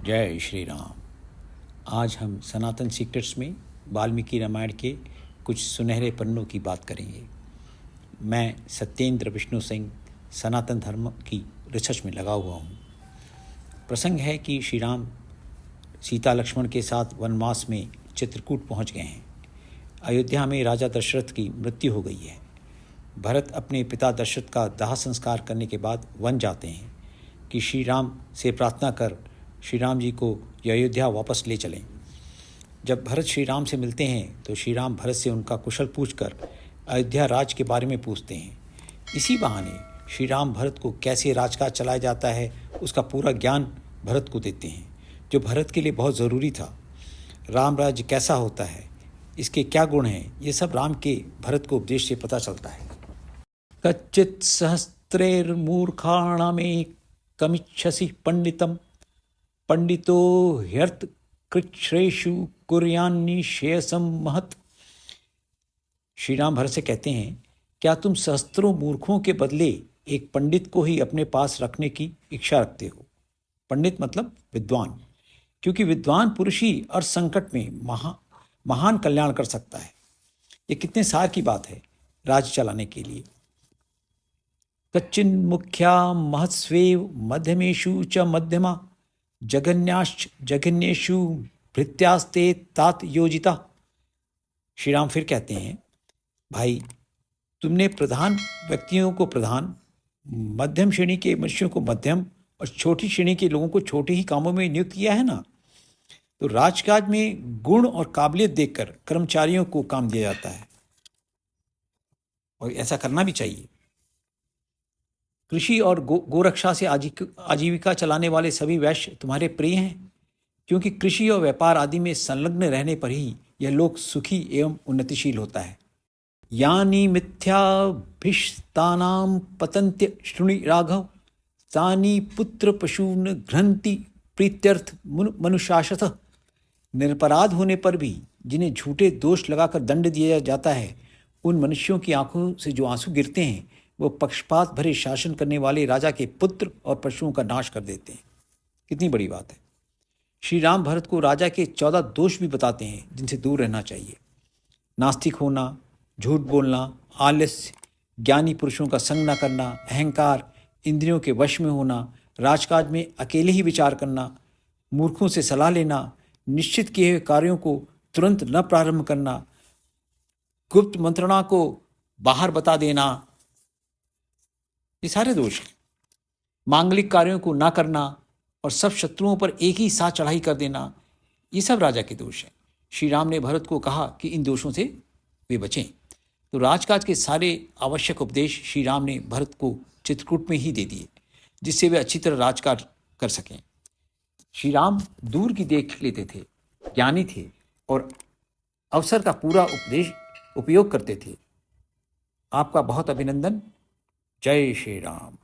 जय श्री राम। आज हम सनातन सीक्रेट्स में वाल्मीकि रामायण के कुछ सुनहरे पन्नों की बात करेंगे। मैं सत्येंद्र विष्णु सिंह सनातन धर्म की रिसर्च में लगा हुआ हूँ। प्रसंग है कि श्री राम सीता लक्ष्मण के साथ वनवास में चित्रकूट पहुँच गए हैं। अयोध्या में राजा दशरथ की मृत्यु हो गई है। भरत अपने पिता दशरथ का दाह संस्कार करने के बाद वन जाते हैं कि श्री राम से प्रार्थना कर श्री राम जी को अयोध्या वापस ले चलें। जब भरत श्री राम से मिलते हैं तो श्री राम भरत से उनका कुशल पूछकर अयोध्या राज के बारे में पूछते हैं। इसी बहाने श्री राम भरत को कैसे राजकाज चलाया जाता है उसका पूरा ज्ञान भरत को देते हैं, जो भरत के लिए बहुत ज़रूरी था। राम राज्य कैसा होता है, इसके क्या गुण हैं, ये सब राम के भरत को उपदेश से पता चलता है। कच्चित सहस्त्रैर्मूर्खाणामेकमिच्छसि पंडितम पंडितो ह्यर्थ कृच्छ्रेषु कुर्यान्निश्रेयसं महत्। श्री राम भरत से कहते हैं, क्या तुम सहस्त्रों मूर्खों के बदले एक पंडित को ही अपने पास रखने की इच्छा रखते हो? पंडित मतलब विद्वान, क्योंकि विद्वान पुरुष ही और संकट में महान कल्याण कर सकता है। ये कितने सार की बात है राज्य चलाने के लिए। कच्चिन मुख्या महत्स्वेव मध्यमेषु च मध्यमा जघन्याश्च जघन्येषु भृत्यास्ते तात योजिता। श्री राम फिर कहते हैं, भाई तुमने प्रधान व्यक्तियों को प्रधान, मध्यम श्रेणी के मनुष्यों को मध्यम और छोटी श्रेणी के लोगों को छोटे ही कामों में नियुक्त किया है ना। तो राजकाज में गुण और काबिलियत देखकर कर्मचारियों को काम दिया जाता है और ऐसा करना भी चाहिए। कृषि और गोरक्षा से आजीविका चलाने वाले सभी वैश्य तुम्हारे प्रिय हैं, क्योंकि कृषि और व्यापार आदि में संलग्न रहने पर ही यह लोक सुखी एवं उन्नतिशील होता है। यानी मिथ्याभिष्टानां पतन्त्य शृणु राघव, तानि पुत्र पशून घ्रन्ति प्रीत्यर्थ मनुशासतः। निरपराध होने पर भी जिन्हें झूठे दोष लगाकर दंड दिया जाता है, उन मनुष्यों की आंखों से जो आंसू गिरते हैं वो पक्षपात भरे शासन करने वाले राजा के पुत्र और पशुओं का नाश कर देते हैं। कितनी बड़ी बात है। श्री राम भरत को राजा के 14 दोष भी बताते हैं जिनसे दूर रहना चाहिए। नास्तिक होना, झूठ बोलना, आलस्य, ज्ञानी पुरुषों का संग न करना, अहंकार, इंद्रियों के वश में होना, राजकाज में अकेले ही विचार करना, मूर्खों से सलाह लेना, निश्चित किए हुए कार्यों को तुरंत न प्रारंभ करना, गुप्त मंत्रणा को बाहर बता देना, ये सारे दोष हैं। मांगलिक कार्यों को ना करना और सब शत्रुओं पर एक ही साथ चढ़ाई कर देना, ये सब राजा के दोष हैं। श्री राम ने भरत को कहा कि इन दोषों से वे बचें। तो राजकाज के सारे आवश्यक उपदेश श्री राम ने भरत को चित्रकूट में ही दे दिए, जिससे वे अच्छी तरह राजकाज कर सकें। श्री राम दूर की देख लेते थे, ज्ञानी थे और अवसर का पूरा उपयोग करते थे। आपका बहुत अभिनंदन। जय श्री राम।